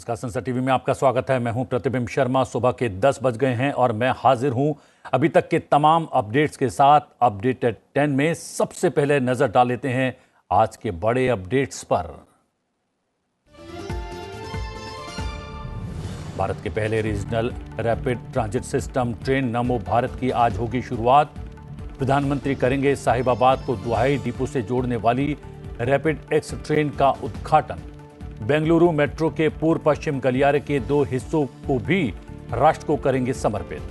नमस्कार, संसद टीवी में आपका स्वागत है। मैं हूं प्रतिबिंब शर्मा। सुबह के 10 बज गए हैं और मैं हाजिर हूं अभी तक के तमाम अपडेट्स के साथ। अपडेटेड 10 में सबसे पहले नजर डाल लेते हैं आज के बड़े अपडेट्स पर। भारत के पहले regional rapid transit system train नमो भारत की आज होगी शुरुआत। प्रधानमंत्री करेंगे साहिबाबाद को दुहाई डिपो से जोड़ने वाली रैपिड एक्स ट्रेन का उद्घाटन। बेंगलुरु मेट्रो के पूर्व पश्चिम गलियारे के 2 हिस्सों को भी राष्ट्र को करेंगे समर्पित।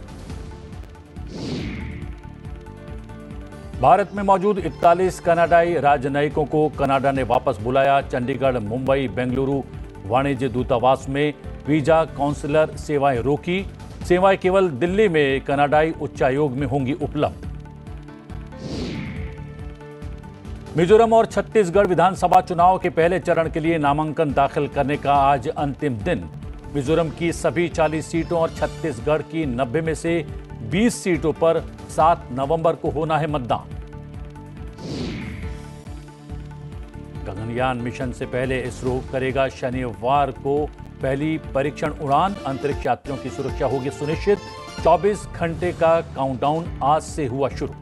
भारत में मौजूद 41 कनाडाई राजनयिकों को कनाडा ने वापस बुलाया। चंडीगढ़, मुंबई, बेंगलुरु वाणिज्य दूतावास में वीजा काउंसलर सेवाएं रोकी। सेवाएं केवल दिल्ली में कनाडाई उच्चायोग में होंगी उपलब्ध। मिजोरम और छत्तीसगढ़ विधानसभा चुनाव के पहले चरण के लिए नामांकन दाखिल करने का आज अंतिम दिन। मिजोरम की सभी 40 सीटों और छत्तीसगढ़ की 90 में से 20 सीटों पर 7 नवंबर को होना है मतदान। गगनयान मिशन से पहले इसरो करेगा शनिवार को पहली परीक्षण उड़ान। अंतरिक्ष यात्रियों की सुरक्षा होगी सुनिश्चित। 24 घंटे का काउंटडाउन आज से हुआ शुरू।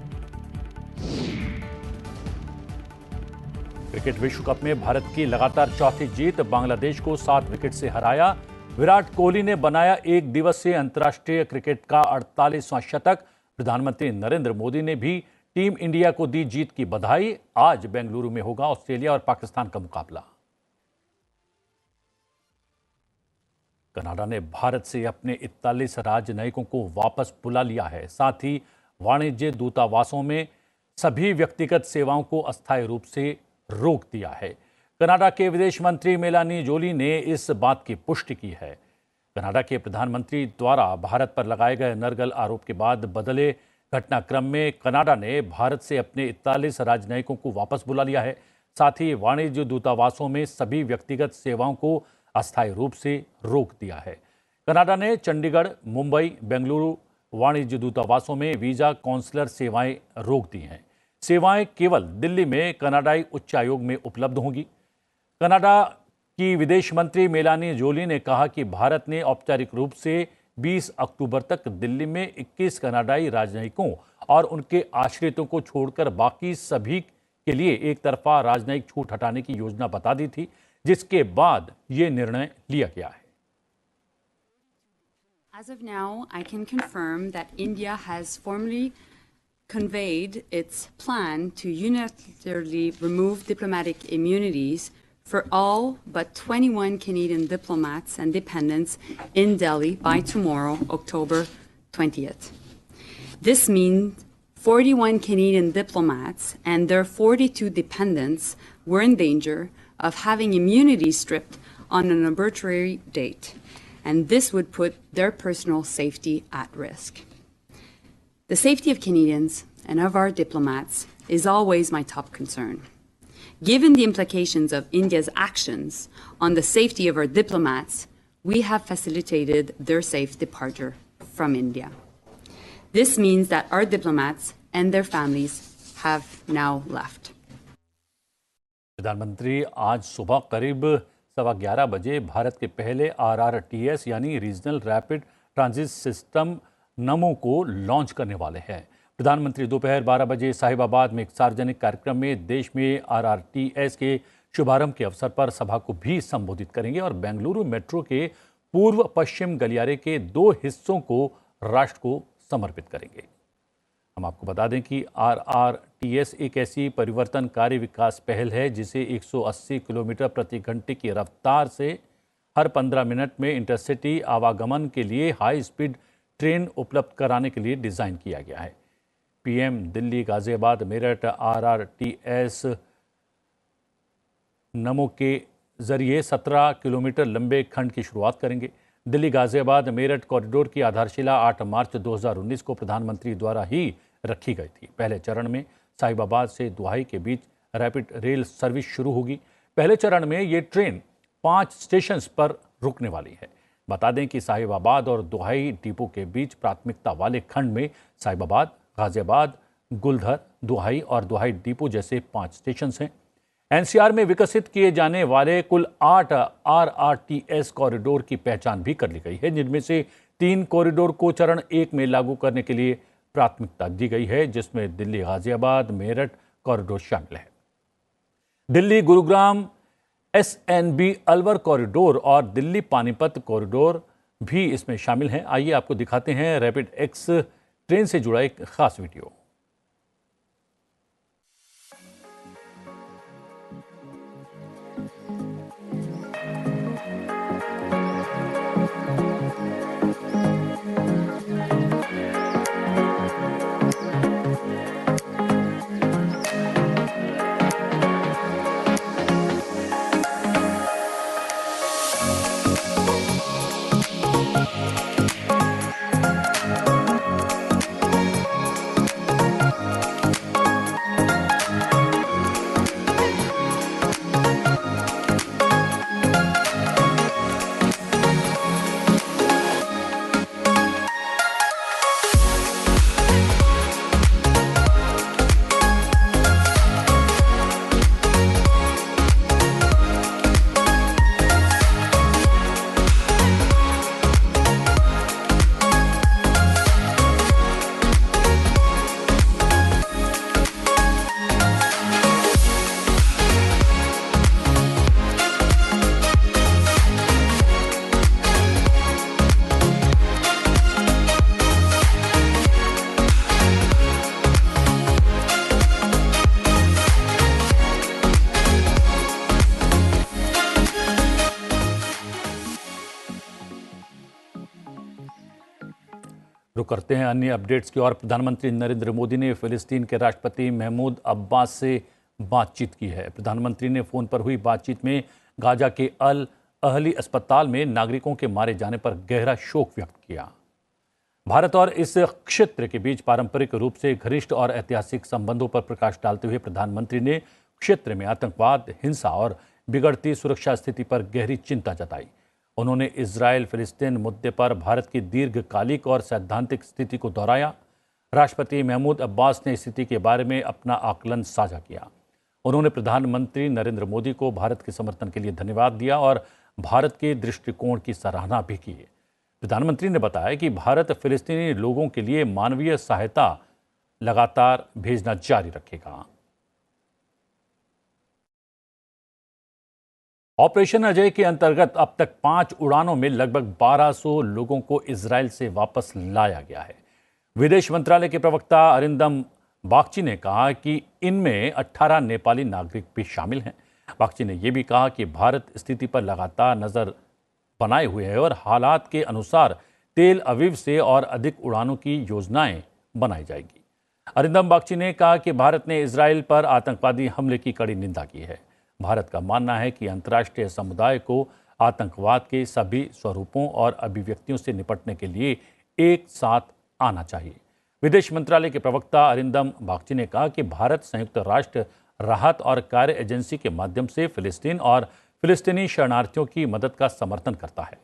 क्रिकेट विश्व कप में भारत की लगातार चौथी जीत। बांग्लादेश को 7 विकेट से हराया। विराट कोहली ने बनाया एक दिवसीय अंतर्राष्ट्रीय क्रिकेट का 48वां शतक। प्रधानमंत्री नरेंद्र मोदी ने भी टीम इंडिया को दी जीत की बधाई। आज बेंगलुरु में होगा ऑस्ट्रेलिया और पाकिस्तान का मुकाबला। कनाडा ने भारत से अपने 41 राजनयिकों को वापस बुला लिया है। साथ ही वाणिज्य दूतावासों में सभी व्यक्तिगत सेवाओं को अस्थायी रूप से रोक दिया है। कनाडा के विदेश मंत्री मेलानी जोली ने इस बात की पुष्टि की है। कनाडा के प्रधानमंत्री द्वारा भारत पर लगाए गए नरगल आरोप के बाद बदले घटनाक्रम में कनाडा ने भारत से अपने 41 राजनयिकों को वापस बुला लिया है। साथ ही वाणिज्य दूतावासों में सभी व्यक्तिगत सेवाओं को अस्थायी रूप से रोक दिया है। कनाडा ने चंडीगढ़, मुंबई, बेंगलुरु वाणिज्य दूतावासों में वीजा काउंसलर सेवाएं रोक दी हैं। सेवाएं केवल दिल्ली में कनाडाई उच्चायोग में उपलब्ध होंगी। कनाडा की विदेश मंत्री मेलानी जोली ने कहा कि भारत ने औपचारिक रूप से 20 अक्टूबर तक दिल्ली में 21 कनाडाई राजनयिकों और उनके आश्रितों को छोड़कर बाकी सभी के लिए एक तरफा राजनयिक छूट हटाने की योजना बता दी थी, जिसके बाद ये निर्णय लिया गया है। As of now, I can confirm that India has formally conveyed its plan to unilaterally remove diplomatic immunities for all but 21 Canadian diplomats and dependents in Delhi by tomorrow, October 20th. This means 41 Canadian diplomats and their 42 dependents were in danger of having immunity stripped on an arbitrary date, and this would put their personal safety at risk. The safety of Canadians and of our diplomats is always my top concern. Given the implications of India's actions on the safety of our diplomats, we have facilitated their safe departure from India. This means that our diplomats and their families have now left. प्रधानमंत्री आज सुबह करीब 11:15 बजे भारत के पहले RRTS यानी regional rapid transit system नमो को launch करने वाले हैं। प्रधानमंत्री दोपहर 12 बजे साहिबाबाद में एक सार्वजनिक कार्यक्रम में देश में RRTS के शुभारंभ के अवसर पर सभा को भी संबोधित करेंगे और बेंगलुरु मेट्रो के पूर्व पश्चिम गलियारे के 2 हिस्सों को राष्ट्र को समर्पित करेंगे। हम आपको बता दें कि RRTS एक ऐसी परिवर्तनकारी विकास पहल है जिसे 180 किलोमीटर प्रति घंटे की रफ्तार से हर 15 मिनट में इंटरसिटी आवागमन के लिए हाई स्पीड ट्रेन उपलब्ध कराने के लिए डिज़ाइन किया गया है। PM दिल्ली, गाजियाबाद, मेरठ RRTS नमो के जरिए 17 किलोमीटर लंबे खंड की शुरुआत करेंगे। दिल्ली गाजियाबाद मेरठ कॉरिडोर की आधारशिला 8 मार्च 2019 को प्रधानमंत्री द्वारा ही रखी गई थी। पहले चरण में साहिबाबाद से दुहाई के बीच रैपिड रेल सर्विस शुरू होगी। पहले चरण में ये ट्रेन 5 स्टेशन पर रुकने वाली है। बता दें कि साहिबाबाद और दुहाई डिपो के बीच प्राथमिकता वाले खंड में साहिबाबाद, गाजियाबाद, गुलधर, दुहाई और दुहाई डिपो जैसे 5 स्टेशन हैं। एनसीआर में विकसित किए जाने वाले कुल 8 RRTS कॉरिडोर की पहचान भी कर ली गई है, जिनमें से 3 कॉरिडोर को चरण 1 में लागू करने के लिए प्राथमिकता दी गई है, जिसमें दिल्ली गाजियाबाद मेरठ कॉरिडोर शामिल है। दिल्ली गुरुग्राम SNB अलवर कॉरिडोर और दिल्ली पानीपत कॉरिडोर भी इसमें शामिल हैं। आइए आपको दिखाते हैं रैपिड एक्स ट्रेन से जुड़ा एक खास वीडियो। रुक करते हैं अन्य अपडेट्स की ओर। प्रधानमंत्री नरेंद्र मोदी ने फिलिस्तीन के राष्ट्रपति महमूद अब्बास से बातचीत की है। प्रधानमंत्री ने फोन पर हुई बातचीत में गाजा के अल अहली अस्पताल में नागरिकों के मारे जाने पर गहरा शोक व्यक्त किया। भारत और इस क्षेत्र के बीच पारंपरिक रूप से घनिष्ठ और ऐतिहासिक संबंधों पर प्रकाश डालते हुए प्रधानमंत्री ने क्षेत्र में आतंकवाद, हिंसा और बिगड़ती सुरक्षा स्थिति पर गहरी चिंता जताई। उन्होंने इजरायल फिलिस्तीन मुद्दे पर भारत की दीर्घकालिक और सैद्धांतिक स्थिति को दोहराया। राष्ट्रपति महमूद अब्बास ने स्थिति के बारे में अपना आकलन साझा किया। उन्होंने प्रधानमंत्री नरेंद्र मोदी को भारत के समर्थन के लिए धन्यवाद दिया और भारत के दृष्टिकोण की सराहना भी की। प्रधानमंत्री ने बताया कि भारत फिलिस्तीनी लोगों के लिए मानवीय सहायता लगातार भेजना जारी रखेगा। ऑपरेशन अजय के अंतर्गत अब तक 5 उड़ानों में लगभग 1200 लोगों को इजरायल से वापस लाया गया है। विदेश मंत्रालय के प्रवक्ता अरिंदम बागची ने कहा कि इनमें 18 नेपाली नागरिक भी शामिल हैं। बागची ने यह भी कहा कि भारत स्थिति पर लगातार नजर बनाए हुए है और हालात के अनुसार तेल अवीव से और अधिक उड़ानों की योजनाएं बनाई जाएगी। अरिंदम बागची ने कहा कि भारत ने इजरायल पर आतंकवादी हमले की कड़ी निंदा की है। भारत का मानना है कि अंतर्राष्ट्रीय समुदाय को आतंकवाद के सभी स्वरूपों और अभिव्यक्तियों से निपटने के लिए एक साथ आना चाहिए। विदेश मंत्रालय के प्रवक्ता अरिंदम बागची ने कहा कि भारत संयुक्त राष्ट्र राहत और कार्य एजेंसी के माध्यम से फिलिस्तीन और फिलिस्तीनी शरणार्थियों की मदद का समर्थन करता है।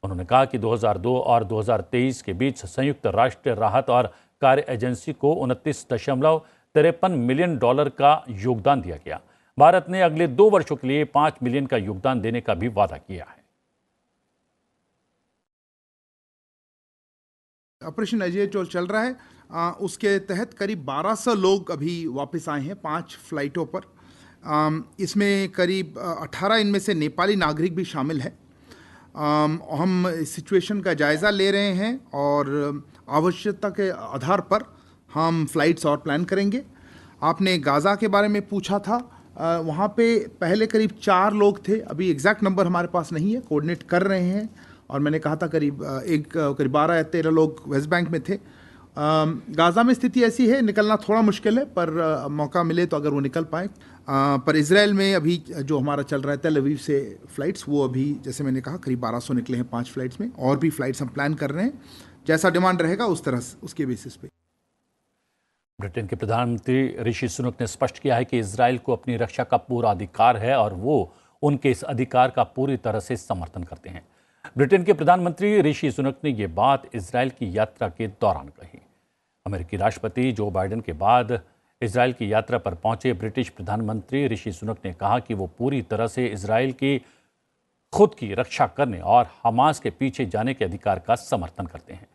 उन्होंने कहा कि 2002 और 2023 के बीच संयुक्त राष्ट्र राहत और कार्य एजेंसी को $29.53 मिलियन का योगदान दिया गया। भारत ने अगले 2 वर्षों के लिए 5 मिलियन का योगदान देने का भी वादा किया है। ऑपरेशन अजय जो चल रहा है उसके तहत करीब 1200 लोग अभी वापस आए हैं 5 फ्लाइटों पर। इसमें करीब 18 इनमें से नेपाली नागरिक भी शामिल हैं। हम सिचुएशन का जायज़ा ले रहे हैं और आवश्यकता के आधार पर हम फ्लाइट्स और प्लान करेंगे। आपने गाज़ा के बारे में पूछा था, वहाँ पे पहले करीब 4 लोग थे, अभी एग्जैक्ट नंबर हमारे पास नहीं है, कोऑर्डिनेट कर रहे हैं। और मैंने कहा था करीब 12 या 13 लोग वेस्ट बैंक में थे। गाज़ा में स्थिति ऐसी है, निकलना थोड़ा मुश्किल है, पर मौका मिले तो अगर वो निकल पाए। पर इजराइल में अभी जो हमारा चल रहा है तेल अवीव से फ़्लाइट्स, वो अभी जैसे मैंने कहा करीब 1200 निकले हैं 5 फ्लाइट्स में। और भी फ्लाइट्स हम प्लान कर रहे हैं, जैसा डिमांड रहेगा उस तरह उसके बेसिस पे। ब्रिटेन के प्रधानमंत्री ऋषि सुनक ने स्पष्ट किया है कि इजराइल को अपनी रक्षा का पूरा अधिकार है और वो उनके इस अधिकार का पूरी तरह से समर्थन करते हैं। ब्रिटेन के प्रधानमंत्री ऋषि सुनक ने यह बात इजराइल की यात्रा के दौरान कही। अमेरिकी राष्ट्रपति जो बाइडेन के बाद इजरायल की यात्रा पर पहुंचे ब्रिटिश प्रधानमंत्री ऋषि सुनक ने कहा कि वो पूरी तरह से इजरायल की खुद की रक्षा करने और हमास के पीछे जाने के अधिकार का समर्थन करते हैं।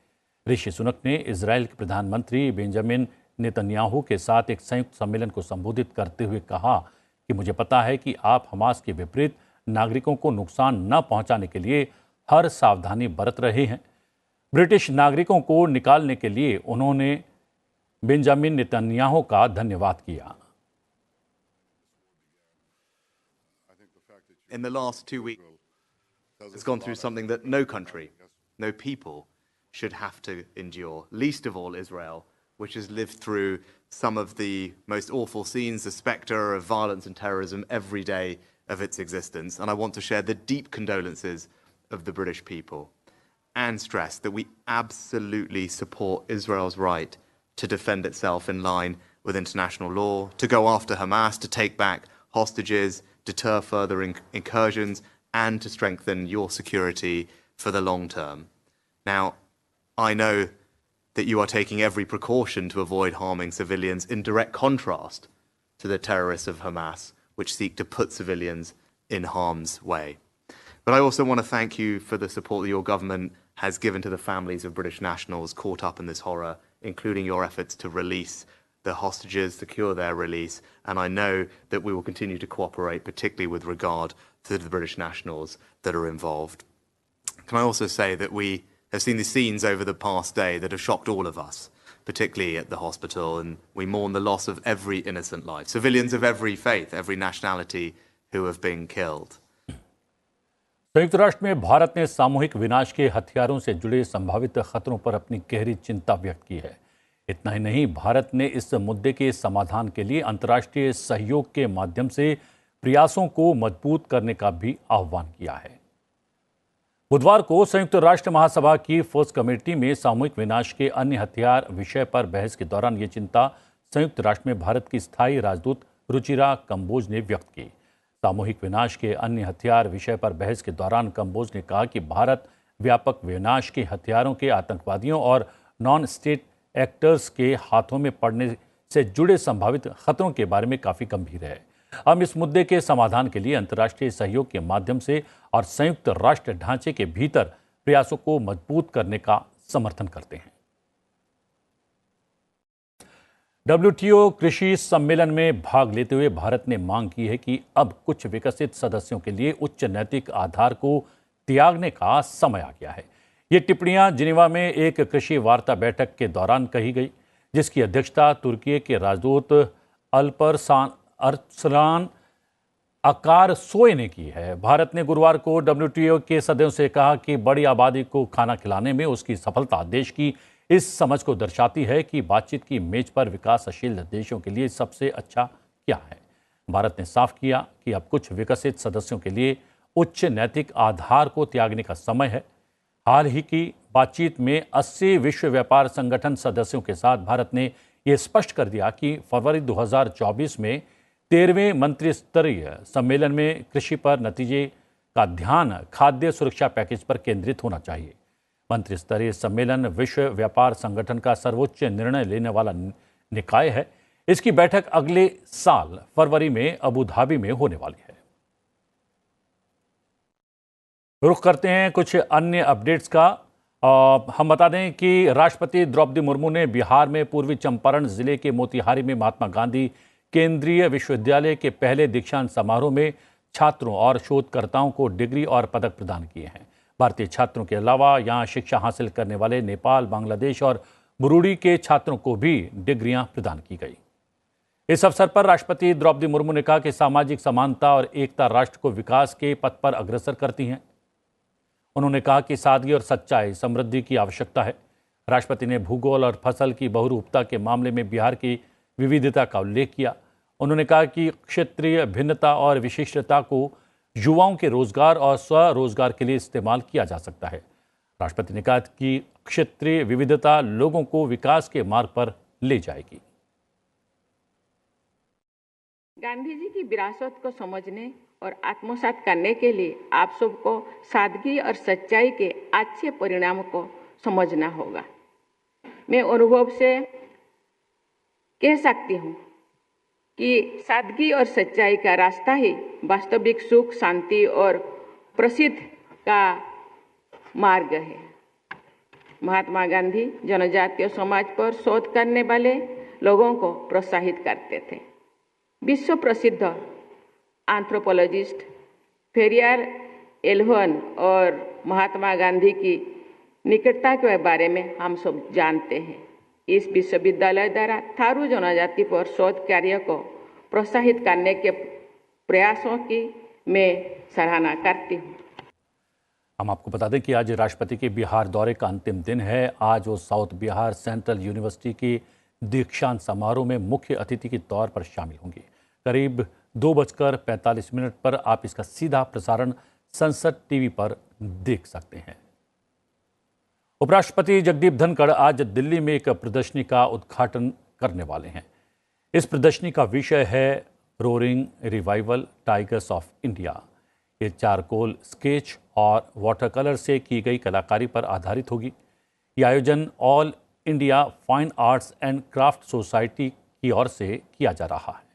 ऋषि सुनक ने इजरायल के प्रधानमंत्री बेंजामिन नेतन्याहू के साथ एक संयुक्त सम्मेलन को संबोधित करते हुए कहा कि मुझे पता है कि आप हमास के विपरीत नागरिकों को नुकसान न पहुंचाने के लिए हर सावधानी बरत रहे हैं। ब्रिटिश नागरिकों को निकालने के लिए उन्होंने बेंजामिन नेतन्याहू का धन्यवाद किया। In the last 2 weeks, it's gone through something that no country, no people should have to endure, least of all Israel, which has lived through some of the most awful scenes, the spectre of violence and terrorism every day of its existence. And I want to share the deep condolences of the British people and stress that we absolutely support Israel's right to defend itself in line with international law, to go after Hamas, to take back hostages, deter further incursions, and to strengthen your security for the long term. Now, I know that you are taking every precaution to avoid harming civilians, in direct contrast to the terrorists of Hamas, which seek to put civilians in harm's way. But I also want to thank you for the support that your government has given to the families of British nationals caught up in this horror, including your efforts to release the hostages, secure their release, and I know that we will continue to cooperate, particularly with regard to the British nationals that are involved. Can I also say that we have seen the scenes over the past day that have shocked all of us, particularly at the hospital, and we mourn the loss of every innocent life, civilians of every faith, every nationality who have been killed. संयुक्त राष्ट्र में भारत ने सामूहिक विनाश के हथियारों से जुड़े संभावित खतरों पर अपनी गहरी चिंता व्यक्त की है। इतना ही नहीं, भारत ने इस मुद्दे के समाधान के लिए अंतर्राष्ट्रीय सहयोग के माध्यम से प्रयासों को मजबूत करने का भी आह्वान किया है। बुधवार को संयुक्त राष्ट्र महासभा की फर्स्ट कमेटी में सामूहिक विनाश के अन्य हथियार विषय पर बहस के दौरान ये चिंता संयुक्त राष्ट्र में भारत की स्थायी राजदूत रुचिरा कंबोज ने व्यक्त की। सामूहिक विनाश के अन्य हथियार विषय पर बहस के दौरान कंबोज ने कहा कि भारत व्यापक विनाश के हथियारों के आतंकवादियों और नॉन स्टेट एक्टर्स के हाथों में पड़ने से जुड़े संभावित खतरों के बारे में काफ़ी गंभीर है। हम इस मुद्दे के समाधान के लिए अंतर्राष्ट्रीय सहयोग के माध्यम से और संयुक्त राष्ट्र ढांचे के भीतर प्रयासों को मजबूत करने का समर्थन करते हैं। WTO कृषि सम्मेलन में भाग लेते हुए भारत ने मांग की है कि अब कुछ विकसित सदस्यों के लिए उच्च नैतिक आधार को त्यागने का समय आ गया है। ये टिप्पणियां जिनेवा में एक कृषि वार्ता बैठक के दौरान कही गई, जिसकी अध्यक्षता तुर्की के राजदूत अल्परसान अरसलान अकारसोय ने की है। भारत ने गुरुवार को WTO के सदस्यों से कहा कि बड़ी आबादी को खाना खिलाने में उसकी सफलता देश की इस समझ को दर्शाती है कि बातचीत की मेज पर विकासशील देशों के लिए सबसे अच्छा क्या है। भारत ने साफ किया कि अब कुछ विकसित सदस्यों के लिए उच्च नैतिक आधार को त्यागने का समय है। हाल ही की बातचीत में 80 विश्व व्यापार संगठन सदस्यों के साथ भारत ने यह स्पष्ट कर दिया कि फरवरी 2024 में 13वें मंत्री स्तरीय सम्मेलन में कृषि पर नतीजे का ध्यान खाद्य सुरक्षा पैकेज पर केंद्रित होना चाहिए। मंत्री स्तरीय सम्मेलन विश्व व्यापार संगठन का सर्वोच्च निर्णय लेने वाला निकाय है। इसकी बैठक अगले साल फरवरी में अबू धाबी में होने वाली है। रुख करते हैं कुछ अन्य अपडेट्स का। हम बता दें कि राष्ट्रपति द्रौपदी मुर्मू ने बिहार में पूर्वी चंपारण जिले के मोतिहारी में महात्मा गांधी केंद्रीय विश्वविद्यालय के पहले दीक्षांत समारोह में छात्रों और शोधकर्ताओं को डिग्री और पदक प्रदान किए हैं। भारतीय छात्रों के अलावा यहां शिक्षा हासिल करने वाले नेपाल, बांग्लादेश और बुरुंडी के छात्रों को भी डिग्रियां प्रदान की गई। इस अवसर पर राष्ट्रपति द्रौपदी मुर्मू ने कहा कि सामाजिक समानता और एकता राष्ट्र को विकास के पथ पर अग्रसर करती हैं। उन्होंने कहा कि सादगी और सच्चाई समृद्धि की आवश्यकता है। राष्ट्रपति ने भूगोल और फसल की बहुरूपता के मामले में बिहार की विविधता का उल्लेख किया। उन्होंने कहा कि क्षेत्रीय भिन्नता और विशिष्टता को युवाओं के रोजगार और स्वरोजगार के लिए इस्तेमाल किया जा सकता है। राष्ट्रपति ने कहा कि क्षेत्रीय विविधता लोगों को विकास के मार्ग पर ले जाएगी। गांधी जी की विरासत को समझने और आत्मसात करने के लिए आप सबको सादगी और सच्चाई के अच्छे परिणाम को समझना होगा। मैं अनुभव से कह सकती हूँ कि सादगी और सच्चाई का रास्ता ही वास्तविक सुख, शांति और प्रसिद्ध का मार्ग है। महात्मा गांधी जनजातीय समाज पर शोध करने वाले लोगों को प्रोत्साहित करते थे। विश्व प्रसिद्ध एंथ्रोपोलॉजिस्ट फेरियर एल्होन और महात्मा गांधी की निकटता के बारे में हम सब जानते हैं। इस विश्वविद्यालय द्वारा थारू जनजाति पर शोध कार्य को प्रोत्साहित करने के प्रयासों की मैं सराहना करती हूँ। हम आपको बता दें कि आज राष्ट्रपति के बिहार दौरे का अंतिम दिन है। आज वो साउथ बिहार सेंट्रल यूनिवर्सिटी की दीक्षांत समारोह में मुख्य अतिथि के तौर पर शामिल होंगे। करीब 2:45 पर आप इसका सीधा प्रसारण संसद टीवी पर देख सकते हैं। उपराष्ट्रपति जगदीप धनखड़ आज दिल्ली में एक प्रदर्शनी का उद्घाटन करने वाले हैं। इस प्रदर्शनी का विषय है roaring revival tigers of India. ये चारकोल, स्केच और वाटर कलर से की गई कलाकारी पर आधारित होगी। ये आयोजन all India fine arts and craft society की ओर से किया जा रहा है।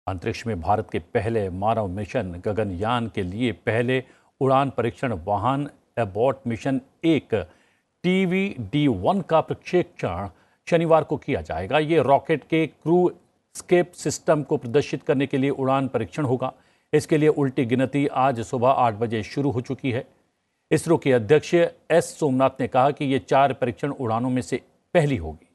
अंतरिक्ष में भारत के पहले मानव मिशन गगनयान के लिए पहले उड़ान परीक्षण वाहन एबॉट मिशन 1 TVD-1 का प्रक्षेपण शनिवार को किया जाएगा। ये रॉकेट के क्रू स्केप सिस्टम को प्रदर्शित करने के लिए उड़ान परीक्षण होगा। इसके लिए उल्टी गिनती आज सुबह 8 बजे शुरू हो चुकी है। इसरो के अध्यक्ष एस सोमनाथ ने कहा कि ये 4 परीक्षण उड़ानों में से पहली होगी।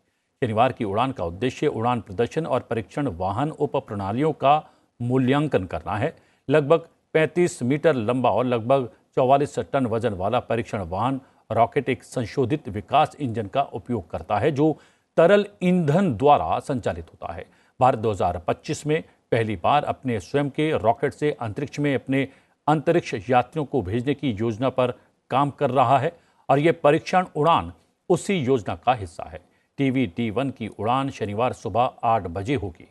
शनिवार की उड़ान का उद्देश्य उड़ान प्रदर्शन और परीक्षण वाहन उप प्रणालियों का मूल्यांकन करना है। लगभग 35 मीटर लंबा और लगभग 44 टन वजन वाला परीक्षण वाहन रॉकेट एक संशोधित विकास इंजन का उपयोग करता है जो तरल ईंधन द्वारा संचालित होता है। भारत 2025 में पहली बार अपने स्वयं के रॉकेट से अंतरिक्ष में अपने अंतरिक्ष यात्रियों को भेजने की योजना पर काम कर रहा है और यह परीक्षण उड़ान उसी योजना का हिस्सा है। TVD-1 की उड़ान शनिवार सुबह 8 बजे होगी।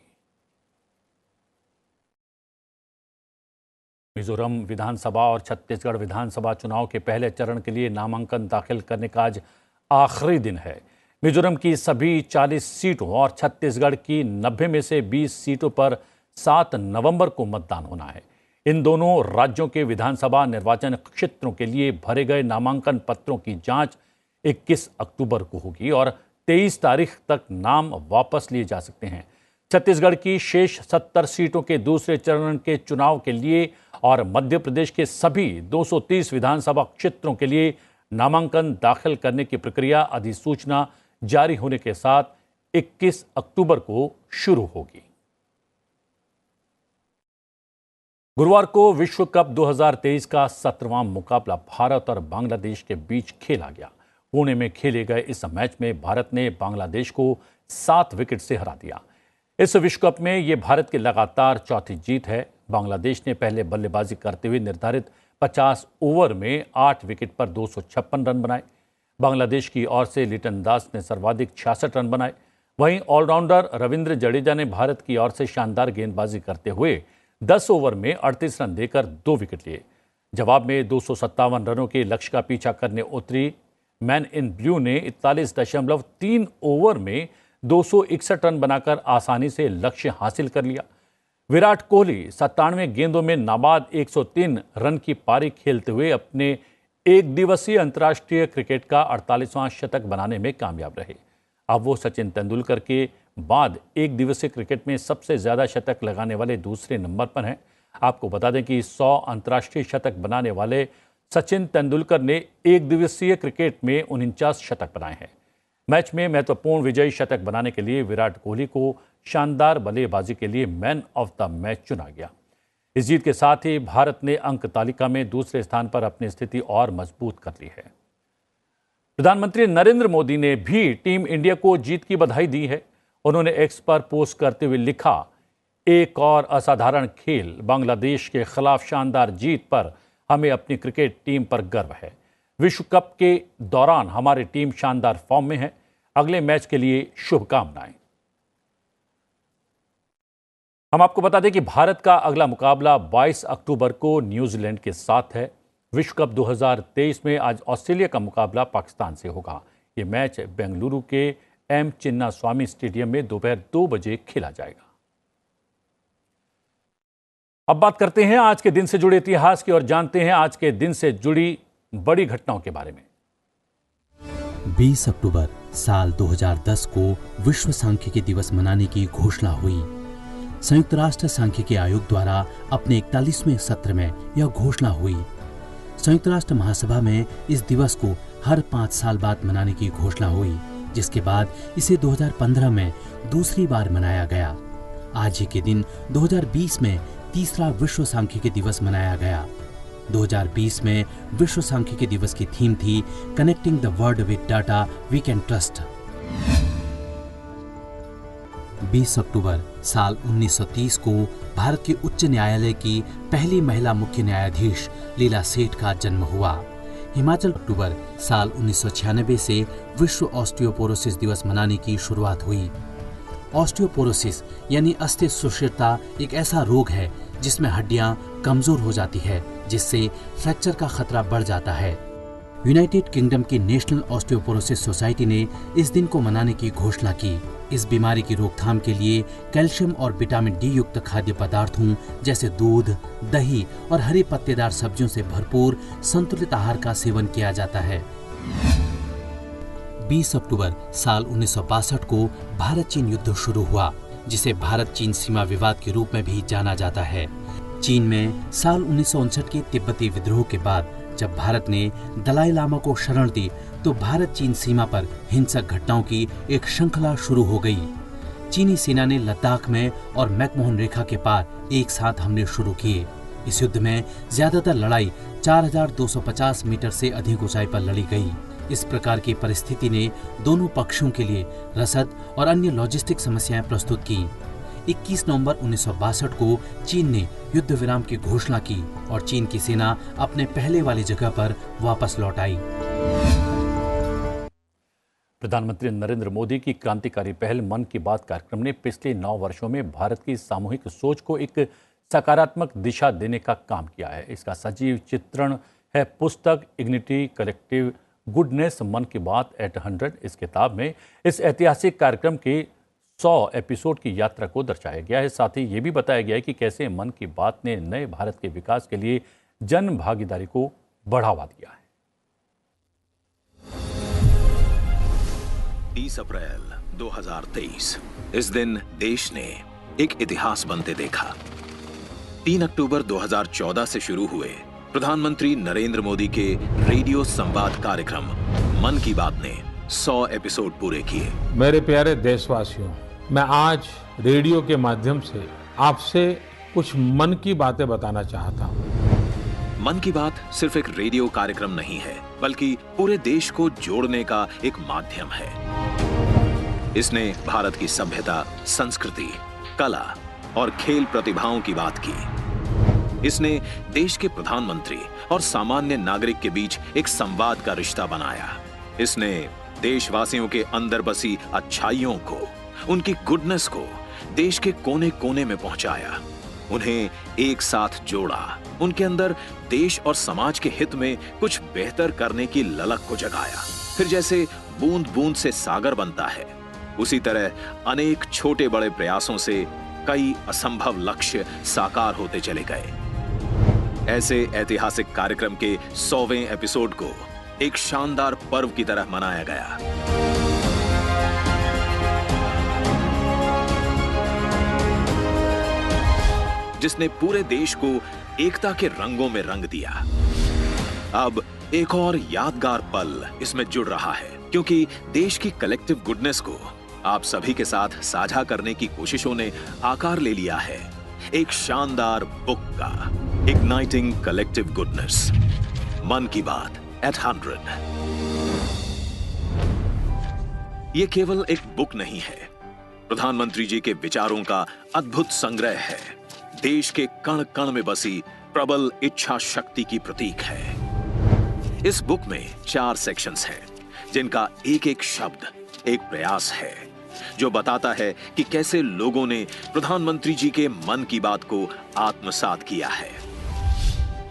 मिजोरम विधानसभा और छत्तीसगढ़ विधानसभा चुनाव के पहले चरण के लिए नामांकन दाखिल करने का आज आखिरी दिन है। मिजोरम की सभी 40 सीटों और छत्तीसगढ़ की 90 में से 20 सीटों पर 7 नवंबर को मतदान होना है। इन दोनों राज्यों के विधानसभा निर्वाचन क्षेत्रों के लिए भरे गए नामांकन पत्रों की जांच 21 अक्टूबर को होगी और 23 तारीख तक नाम वापस लिए जा सकते हैं। छत्तीसगढ़ की शेष 70 सीटों के दूसरे चरण के चुनाव के लिए और मध्य प्रदेश के सभी 230 विधानसभा क्षेत्रों के लिए नामांकन दाखिल करने की प्रक्रिया अधिसूचना जारी होने के साथ 21 अक्टूबर को शुरू होगी। गुरुवार को विश्व कप 2023 का 17वां मुकाबला भारत और बांग्लादेश के बीच खेला गया। पुणे में खेले गए इस मैच में भारत ने बांग्लादेश को 7 विकेट से हरा दिया। इस विश्व कप में यह भारत की लगातार चौथी जीत है। बांग्लादेश ने पहले बल्लेबाजी करते हुए निर्धारित 50 ओवर में 8 विकेट पर 256 रन बनाए। बांग्लादेश की ओर से लिटन दास ने सर्वाधिक 66 रन बनाए। वहीं ऑलराउंडर रविंद्र जडेजा ने भारत की ओर से शानदार गेंदबाजी करते हुए 10 ओवर में 38 रन देकर 2 विकेट लिए। जवाब में 257 रनों के लक्ष्य का पीछा करने उतरी मैन इन ब्लू ने 41.3 ओवर में 261 रन बनाकर आसानी से लक्ष्य हासिल कर लिया। विराट कोहली 97 गेंदों में नाबाद 103 रन की पारी खेलते हुए अपने एक दिवसीय अंतर्राष्ट्रीय क्रिकेट का 48वां शतक बनाने में कामयाब रहे। अब वो सचिन तेंदुलकर के बाद एक दिवसीय क्रिकेट में सबसे ज्यादा शतक लगाने वाले दूसरे नंबर पर हैं। आपको बता दें कि 100 अंतर्राष्ट्रीय शतक बनाने वाले सचिन तेंदुलकर ने एक दिवसीय क्रिकेट में 49 शतक बनाए हैं। मैच में महत्वपूर्ण विजयी शतक बनाने के लिए विराट कोहली को शानदार बल्लेबाजी के लिए मैन ऑफ द मैच चुना गया। इस जीत के साथ ही भारत ने अंक तालिका में दूसरे स्थान पर अपनी स्थिति और मजबूत कर ली है। प्रधानमंत्री नरेंद्र मोदी ने भी टीम इंडिया को जीत की बधाई दी है। उन्होंने एक्स पर पोस्ट करते हुए लिखा, एक और असाधारण खेल, बांग्लादेश के खिलाफ शानदार जीत पर हमें अपनी क्रिकेट टीम पर गर्व है। विश्व कप के दौरान हमारी टीम शानदार फॉर्म में है। अगले मैच के लिए शुभकामनाएं। हम आपको बता दें कि भारत का अगला मुकाबला 22 अक्टूबर को न्यूजीलैंड के साथ है। विश्व कप 2023 में आज ऑस्ट्रेलिया का मुकाबला पाकिस्तान से होगा। ये मैच बेंगलुरु के एम चिन्नास्वामी स्टेडियम में दोपहर 2 बजे खेला जाएगा। अब बात करते हैं आज के दिन से जुड़े इतिहास की और जानते हैं आज के दिन से जुड़ी बड़ी घटनाओं के बारे में। 20 अक्टूबर साल 2010 को विश्व सांख्यिकी दिवस मनाने की घोषणा हुई। संयुक्त राष्ट्र सांख्यिकी आयोग द्वारा अपने 41वें सत्र में यह घोषणा हुई। संयुक्त राष्ट्र महासभा में इस दिवस को हर 5 साल बाद मनाने की घोषणा हुई, जिसके बाद इसे 2015 में दूसरी बार मनाया गया। आज ही के दिन 2020 में तीसरा विश्व सांख्यिकी दिवस मनाया गया। 2020 में विश्व सांख्यिकी दिवस की थीम थी connecting the world with data we can trust. 20 अक्टूबर साल 1930 को भारत के उच्च न्यायालय की पहली महिला मुख्य न्यायाधीश लीला सेठ का जन्म हुआ। हिमाचल अक्टूबर साल 1996 से विश्व ऑस्टियोपोरोसिस दिवस मनाने की शुरुआत हुई। ऑस्टियोपोरोसिस यानी अस्थि सुषिरता एक ऐसा रोग है जिसमें हड्डियां कमजोर हो जाती है, जिससे फ्रैक्चर का खतरा बढ़ जाता है। यूनाइटेड किंगडम की नेशनल ऑस्टियोपोरोसिस सोसाइटी ने इस दिन को मनाने की घोषणा की। इस बीमारी की रोकथाम के लिए कैल्शियम और विटामिन डी युक्त खाद्य पदार्थों जैसे दूध, दही और हरी पत्तेदार सब्जियों से भरपूर संतुलित आहार का सेवन किया जाता है। 20 अक्टूबर साल 1962 को भारत चीन युद्ध शुरू हुआ, जिसे भारत चीन सीमा विवाद के रूप में भी जाना जाता है। चीन में साल 1959 के तिब्बती विद्रोह के बाद जब भारत ने दलाई लामा को शरण दी, तो भारत चीन सीमा पर हिंसक घटनाओं की एक श्रृंखला शुरू हो गई। चीनी सेना ने लद्दाख में और मैकमोहन रेखा के पार एक साथ हमले शुरू किए। इस युद्ध में ज्यादातर लड़ाई 4250 मीटर से अधिक ऊंचाई पर लड़ी गई। इस प्रकार की परिस्थिति ने दोनों पक्षों के लिए रसद और अन्य लॉजिस्टिक समस्याएं प्रस्तुत की। 21 नवंबर 1962 को चीन ने युद्ध विराम की घोषणा की और चीन की सेना अपने पहले वाली जगह पर वापस लौट आई। प्रधानमंत्री नरेंद्र मोदी की क्रांतिकारी पहल मन की बात कार्यक्रम ने पिछले 9 वर्षों में भारत की सामूहिक सोच को एक सकारात्मक दिशा देने का काम किया है। इसका सजीव चित्रण है पुस्तक इग्निटी कलेक्टिव गुडनेस मन की बात एट 100। इस किताब में इस ऐतिहासिक कार्यक्रम के 100 एपिसोड की यात्रा को दर्शाया गया है। साथ ही ये भी बताया गया है कि कैसे मन की बात ने नए भारत के विकास के लिए जन भागीदारी को बढ़ावा दिया है। 30 अप्रैल 2023 इस दिन देश ने एक इतिहास बनते देखा। 3 अक्टूबर 2014 से शुरू हुए प्रधानमंत्री नरेंद्र मोदी के रेडियो संवाद कार्यक्रम मन की बात ने 100 एपिसोड पूरे किए। मेरे प्यारे देशवासियों, मैं आज रेडियो के माध्यम से आपसे कुछ मन की बातें बताना चाहता हूं। मन की बात सिर्फ एक रेडियो कार्यक्रम नहीं है, बल्कि पूरे देश को जोड़ने का एक माध्यम है। इसने भारत की सभ्यता, संस्कृति, कला और खेल प्रतिभाओं की बात की। इसने देश के प्रधानमंत्री और सामान्य नागरिक के बीच एक संवाद का रिश्ता बनाया। इसने देशवासियों के अंदर बसी अच्छाइयों को, उनकी गुडनेस को देश के कोने कोने में पहुंचाया, उन्हें एक साथ जोड़ा, उनके अंदर देश और समाज के हित में कुछ बेहतर करने की ललक को जगाया। फिर जैसे बूंद बूंद से सागर बनता है, उसी तरह अनेक छोटे बड़े प्रयासों से कई असंभव लक्ष्य साकार होते चले गए। ऐसे ऐतिहासिक कार्यक्रम के 100वें एपिसोड को एक शानदार पर्व की तरह मनाया गया। जिसने पूरे देश को एकता के रंगों में रंग दिया। अब एक और यादगार पल इसमें जुड़ रहा है, क्योंकि देश की कलेक्टिव गुडनेस को आप सभी के साथ साझा करने की कोशिशों ने आकार ले लिया है एक शानदार बुक का, इग्नाइटिंग कलेक्टिव गुडनेस, मन की बात एट 100। ये केवल एक बुक नहीं है, प्रधानमंत्री जी के विचारों का अद्भुत संग्रह है, देश के कण कण में बसी प्रबल इच्छा शक्ति की प्रतीक है। इस बुक में 4 सेक्शंस हैं, जिनका एक एक शब्द एक प्रयास है, जो बताता है कि कैसे लोगों ने प्रधानमंत्री जी के मन की बात को आत्मसात किया है,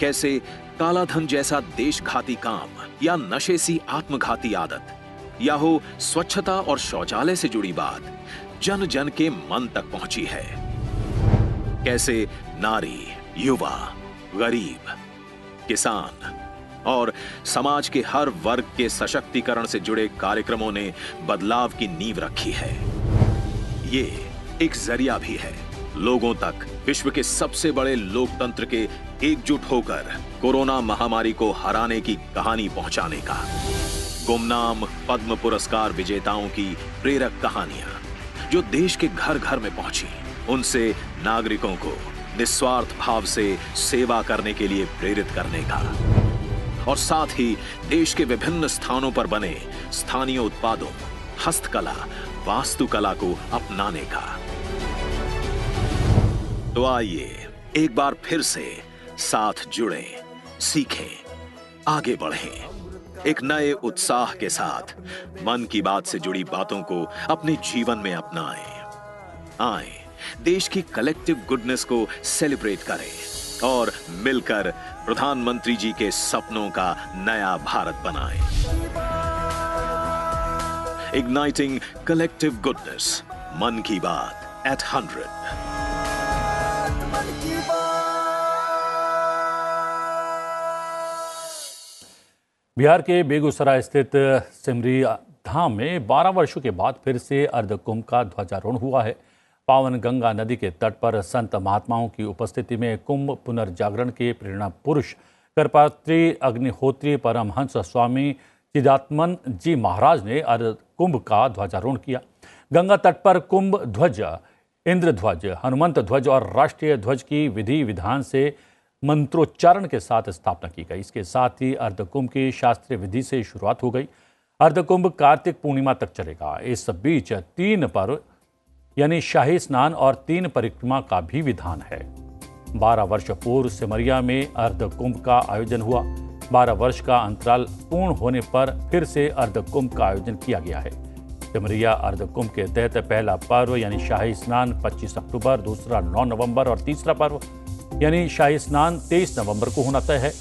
कैसे काला धन जैसा देशघाती काम या नशे सी आत्मघाती आदत या हो स्वच्छता और शौचालय से जुड़ी बात, जन जन के मन तक पहुंची है। कैसे नारी, युवा, गरीब, किसान और समाज के हर वर्ग के सशक्तिकरण से जुड़े कार्यक्रमों ने बदलाव की नींव रखी है। ये एक जरिया भी है लोगों तक विश्व के सबसे बड़े लोकतंत्र के एकजुट होकर कोरोना महामारी को हराने की कहानी पहुंचाने का। गुमनाम पद्म पुरस्कार विजेताओं की प्रेरक कहानियां जो देश के घर घर में पहुंची, उनसे नागरिकों को निस्वार्थ भाव से सेवा करने के लिए प्रेरित करने का, और साथ ही देश के विभिन्न स्थानों पर बने स्थानीय उत्पादों, हस्तकला, वास्तुकला को अपनाने का। तो आइए एक बार फिर से साथ जुड़ें, सीखें, आगे बढ़ें। एक नए उत्साह के साथ मन की बात से जुड़ी बातों को अपने जीवन में अपनाएं। आएं, देश की कलेक्टिव गुडनेस को सेलिब्रेट करें और मिलकर प्रधानमंत्री जी के सपनों का नया भारत बनाएं। इग्नाइटिंग कलेक्टिव गुडनेस, मन की बात at 100। बिहार के बेगूसराय स्थित सिमरी धाम में 12 वर्षों के बाद फिर से अर्धकुंभ का ध्वजारोहण हुआ है। पावन गंगा नदी के तट पर संत महात्माओं की उपस्थिति में कुंभ पुनर्जागरण के प्रेरणा पुरुष करपात्री अग्निहोत्री परमहंस स्वामी चिदात्मन जी महाराज ने अर्धकुंभ का ध्वजारोहण किया। गंगा तट पर कुंभ ध्वज, इंद्र ध्वज, हनुमंत ध्वज और राष्ट्रीय ध्वज की विधि विधान से मंत्रोच्चारण के साथ स्थापना की गई। इसके साथ ही अर्धकुंभ की शास्त्रीय विधि से शुरुआत हो गई। अर्धकुंभ कार्तिक पूर्णिमा तक चलेगा। इस बीच 3 पर्व यानी शाही स्नान और 3 परिक्रमा का भी विधान है। 12 वर्ष पूर्व सिमरिया में अर्धकुंभ का आयोजन हुआ। 12 वर्ष का अंतराल पूर्ण होने पर फिर से अर्धकुंभ का आयोजन किया गया है। सिमरिया अर्धकुंभ के तहत पहला पर्व यानी शाही स्नान 25 अक्टूबर, दूसरा 9 नवंबर और तीसरा पर्व यानी शाही स्नान 23 नवंबर को होना तय है।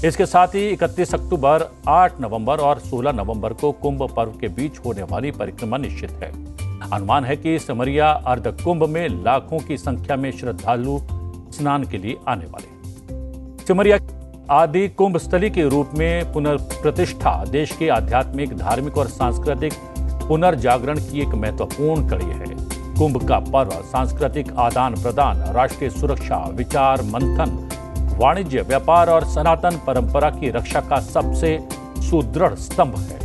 इसके साथ ही 31 अक्टूबर, 8 नवंबर और 16 नवंबर को कुंभ पर्व के बीच होने वाली परिक्रमा निश्चित है। अनुमान है कि सिमरिया अर्धकुंभ में लाखों की संख्या में श्रद्धालु स्नान के लिए आने वाले। सिमरिया आदि कुंभ स्थली के रूप में पुनर्प्रतिष्ठा देश के आध्यात्मिक, धार्मिक और सांस्कृतिक पुनर्जागरण की एक महत्वपूर्ण कड़ी है। कुंभ का पर्व सांस्कृतिक आदान प्रदान, राष्ट्रीय सुरक्षा, विचार मंथन, वाणिज्य, व्यापार और सनातन परंपरा की रक्षा का सबसे सुदृढ़ स्तंभ है।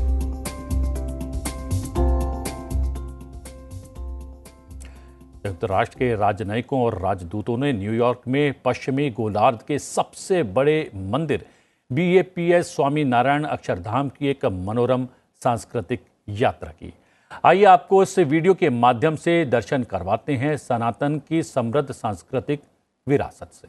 संयुक्त राष्ट्र के राजनयिकों और राजदूतों ने न्यूयॉर्क में पश्चिमी गोलार्ध के सबसे बड़े मंदिर BAPS स्वामी नारायण अक्षरधाम की एक मनोरम सांस्कृतिक यात्रा की। आइए आपको इस वीडियो के माध्यम से दर्शन करवाते हैं सनातन की समृद्ध सांस्कृतिक विरासत से।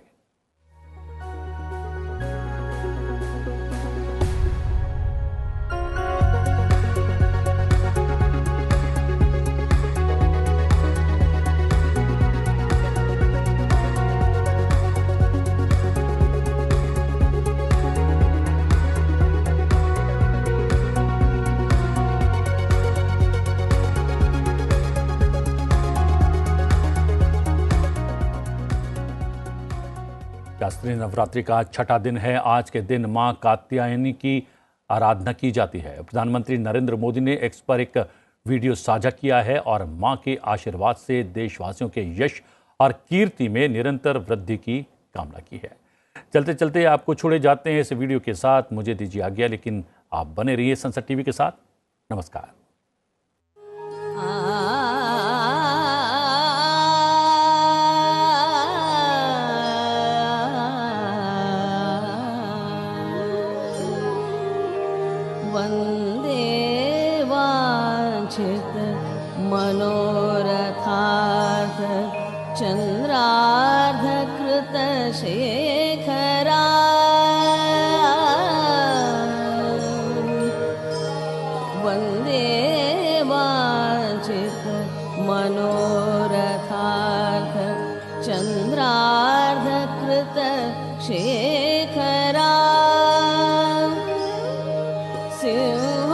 शास्त्रीय नवरात्रि का छठा दिन है। आज के दिन मां कात्यायनी की आराधना की जाती है। प्रधानमंत्री नरेंद्र मोदी ने एक्स पर एक वीडियो साझा किया है और मां के आशीर्वाद से देशवासियों के यश और कीर्ति में निरंतर वृद्धि की कामना की है। चलते चलते आपको छोड़े जाते हैं इस वीडियो के साथ। मुझे दीजिए आज्ञा, लेकिन आप बने रहिए सनसद टीवी के साथ। नमस्कार। वन्दे वाञ्छित मनोरथार्थ चन्द्रार्धकृत शेखरा वन्दे वाञ्छित मनोरथार्थ चन्द्रार्धकृत शेखरा सिंहारूढ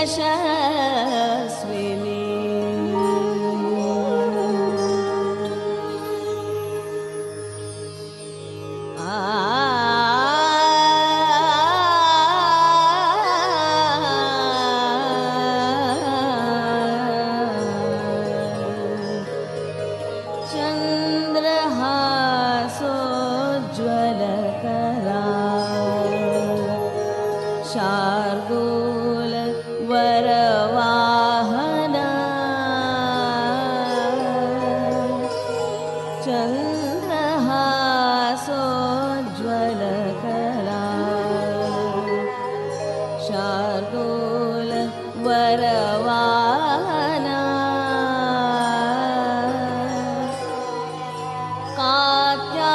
यशस्विनी चन्द्रहासोज्ज्वलकरा शार्दूल वरवाहना चन्द्रहासोज्ज्वलकरा शार्दूल वरवाहना कात्या